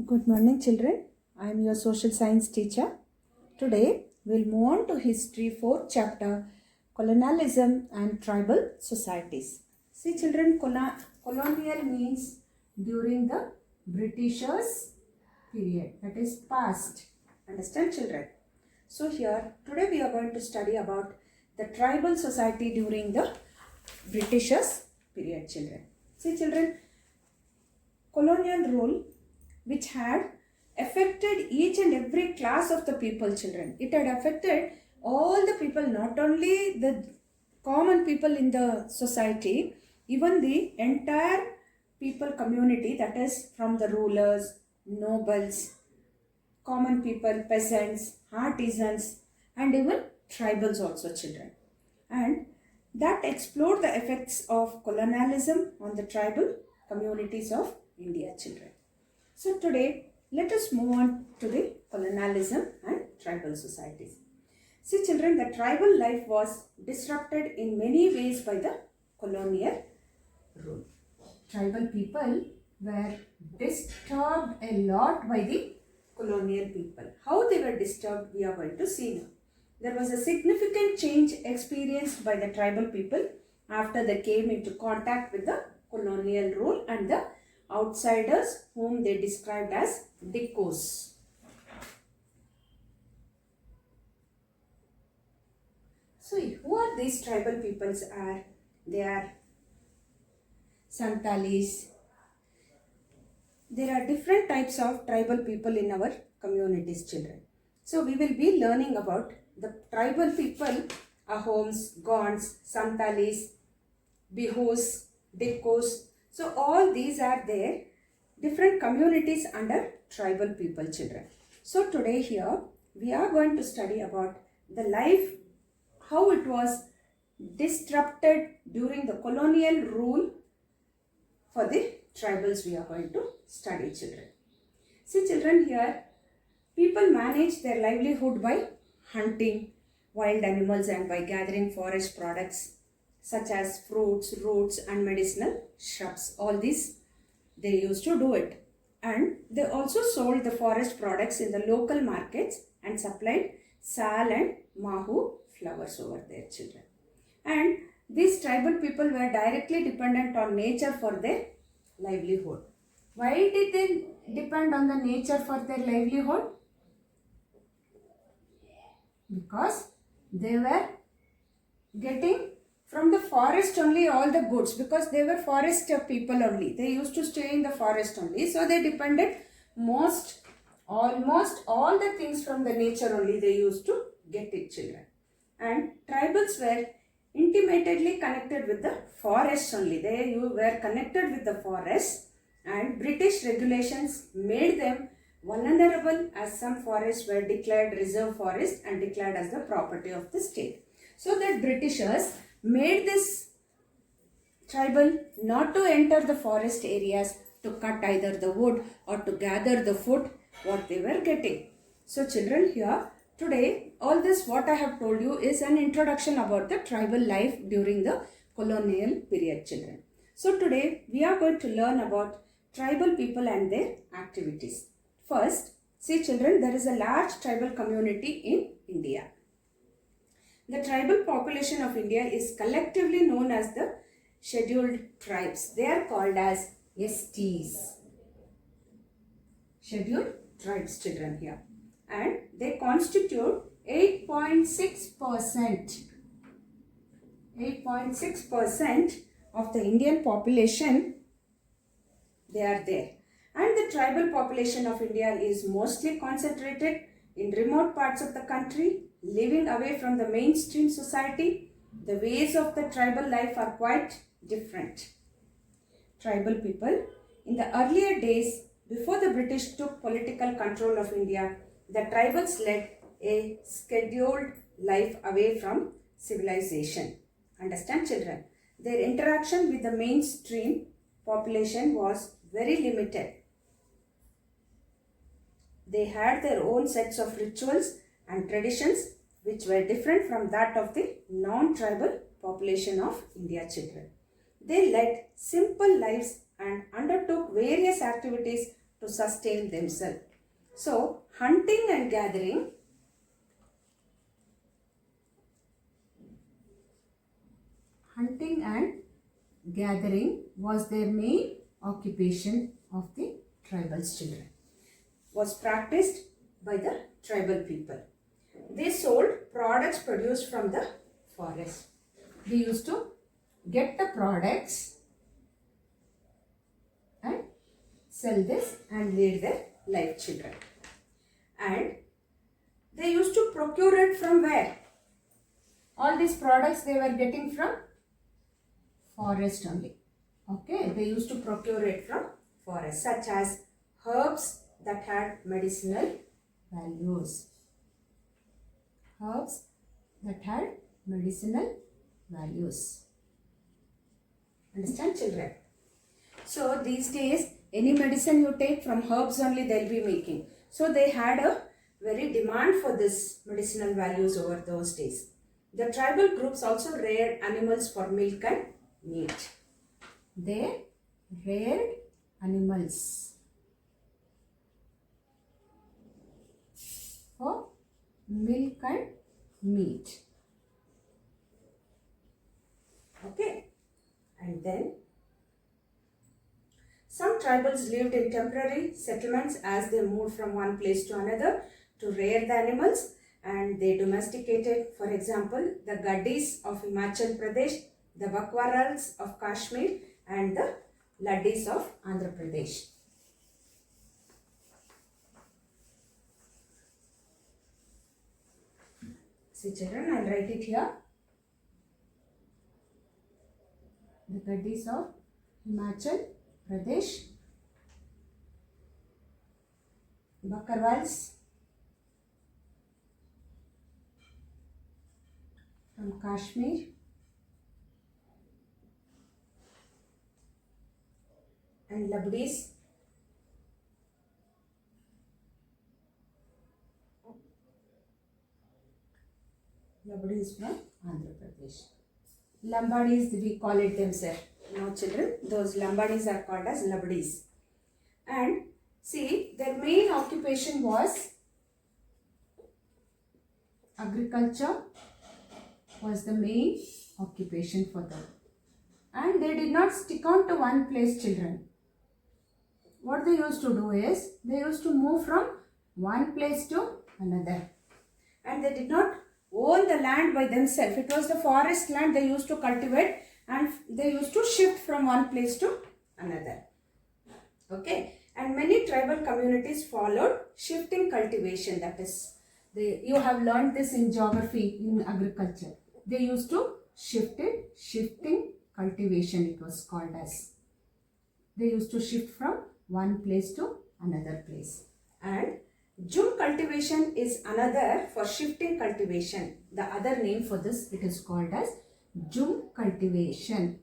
Good morning, children. I am your social science teacher. Today, we'll move on to history, fourth chapter, colonialism and tribal societies. See, children, colonial means during the Britishers period, that is past. Understand, children? So here, today we are going to study about the tribal society during the Britishers period, children. See, children, colonial rule which had affected each and every class of the people, children. It had affected all the people, not only the common people in the society, even the entire people community, that is from the rulers, nobles, common people, peasants, artisans, and even tribals also, children. And that explored the effects of colonialism on the tribal communities of India, children. So today, let us move on to the colonialism and tribal societies. See, children, the tribal life was disrupted in many ways by the colonial rule. Tribal people were disturbed a lot by the colonial people. How they were disturbed, we are going to see now. There was a significant change experienced by the tribal people after they came into contact with the colonial rule and the outsiders whom they described as Dikkos. So who are these tribal peoples? They are Santalis. There are different types of tribal people in our communities, children. So we will be learning about the tribal people, Ahoms, Gonds, Santalis, Bihus, Dikkos. So all these are there, different communities under tribal people, children. So today here we are going to study about the life, how it was disrupted during the colonial rule for the tribals. We are going to study, children. See, children, here people manage their livelihood by hunting wild animals and by gathering forest products such as fruits, roots and medicinal shrubs. All these they used to do it. And they also sold the forest products in the local markets and supplied sal and mahu flowers over there, children. And these tribal people were directly dependent on nature for their livelihood. Why did they depend on the nature for their livelihood? Because they were getting from the forest only all the goods, because they were forest people only. They used to stay in the forest only. So they depended almost all the things from the nature only. They used to get it, children. And tribals were intimately connected with the forests only. They were connected with the forests, and British regulations made them vulnerable as some forests were declared reserve forest and declared as the property of the state. So that Britishers made this tribal not to enter the forest areas to cut either the wood or to gather the food what they were getting. So children, here today all this what I have told you is an introduction about the tribal life during the colonial period, children. So today we are going to learn about tribal people and their activities. First, see children, there is a large tribal community in India. The tribal population of India is collectively known as the scheduled tribes. They are called as STs. Scheduled tribes, children, here. And they constitute 8.6%. 8.6% of the Indian population, they are there. And the tribal population of India is mostly concentrated in remote parts of the country, living away from the mainstream society. The ways of the tribal life are quite different. Tribal people, in the earlier days, before the British took political control of India, the tribals led a scheduled life away from civilization. Understand, children? Their interaction with the mainstream population was very limited. They had their own sets of rituals and traditions which were different from that of the non-tribal population of India, children. They led simple lives and undertook various activities to sustain themselves. So, hunting and gathering was their main occupation of the tribals children. Was practiced by the tribal people. They sold products produced from the forest. They used to get the products and sell this and lead their life children. And they used to procure it from where? All these products they were getting from forest only. Okay, they used to procure it from forest, such as herbs that had medicinal values. Herbs that had medicinal values. Understand, children? So these days, any medicine you take from herbs only they'll be making. So they had a very demand for this medicinal values over those days. The tribal groups also reared animals for milk and meat. They reared animals for milk and meat. Okay. And then some tribals lived in temporary settlements as they moved from one place to another to rear the animals, and they domesticated, for example, the Gaddis of Himachal Pradesh, the Bakwarals of Kashmir, and the Laddis of Andhra Pradesh. See children, I'll write it here. The Gaddis of Himachal Pradesh, Bakwarals from Kashmir, and Labdis from Andhra Pradesh. Lambadis, we call it themselves. Now children, those Lambadis are called as Labdis. And see, their main occupation was agriculture was the main occupation for them. And they did not stick on to one place, children. What they used to do is, they used to move from one place to another. And they did not own the land by themselves. It was the forest land they used to cultivate, and they used to shift from one place to another. Okay. And many tribal communities followed shifting cultivation. That is, you have learned this in geography, in agriculture. They used to shifting cultivation it was called as. They used to shift from one place to another place. And Jhum cultivation is another for shifting cultivation. The other name for this, it is called as Jhum cultivation.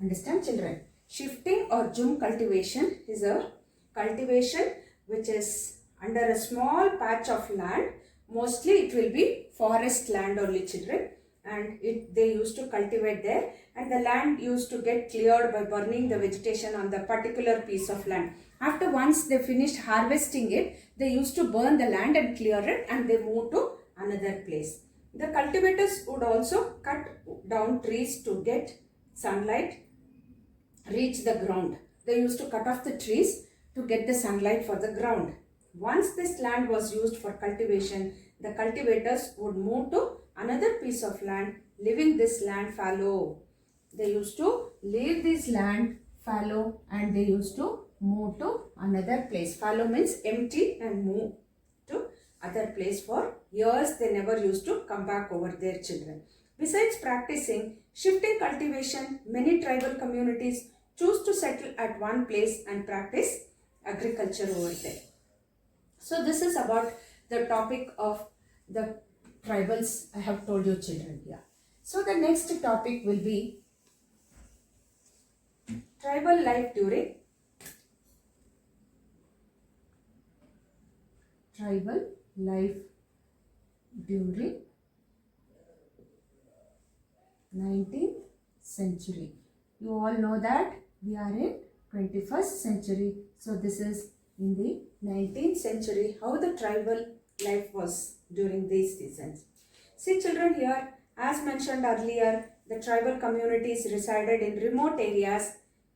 Understand, children? Shifting or Jhum cultivation is a cultivation which is under a small patch of land. Mostly it will be forest land only, children. And they used to cultivate there, and the land used to get cleared by burning the vegetation on the particular piece of land. After once they finished harvesting it, they used to burn the land and clear it, and they moved to another place. The cultivators would also cut down trees to get sunlight reach the ground. They used to cut off the trees to get the sunlight for the ground. Once this land was used for cultivation, the cultivators would move to another piece of land, leaving this land fallow. They used to leave this land fallow and they used to move to another place. Fallow means empty, and move to other place. For years they never used to come back over their children. Besides practicing shifting cultivation, many tribal communities choose to settle at one place and practice agriculture over there. So this is about the topic of the tribals I have told you, children here. So the next topic will be tribal life during tribal life during 19th century. You all know that we are in 21st century. So this is in the 19th century, how the tribal life was during these seasons. See children, here, as mentioned earlier, the tribal communities resided in remote areas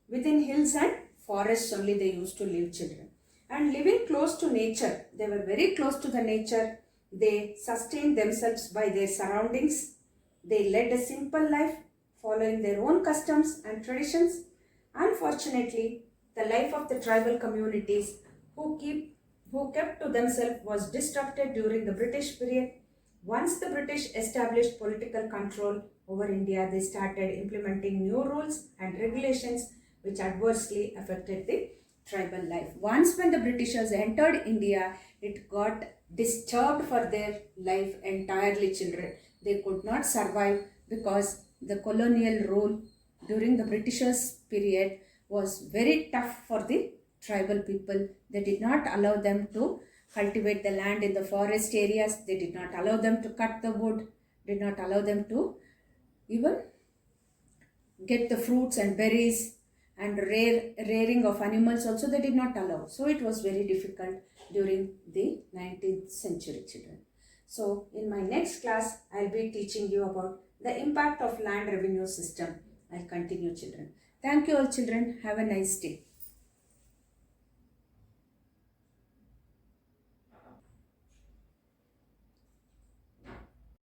within hills and forests only they used to live, children. And living close to nature, they were very close to the nature. They sustained themselves by their surroundings. They led a simple life, following their own customs and traditions. Unfortunately, the life of the tribal communities who kept to themselves was disrupted during the British period. Once the British established political control over India, they started implementing new rules and regulations which adversely affected the tribal life. Once when the Britishers entered India, it got disturbed for their life entirely, children. They could not survive because the colonial rule during the Britishers period was very tough for the tribal people. They did not allow them to cultivate the land in the forest areas. They did not allow them to cut the wood, did not allow them to even get the fruits and berries, and rearing of animals also they did not allow. So it was very difficult during the 19th century, children. So in my next class, I'll be teaching you about the impact of land revenue system. I'll continue, children. Thank you all, children. Have a nice day.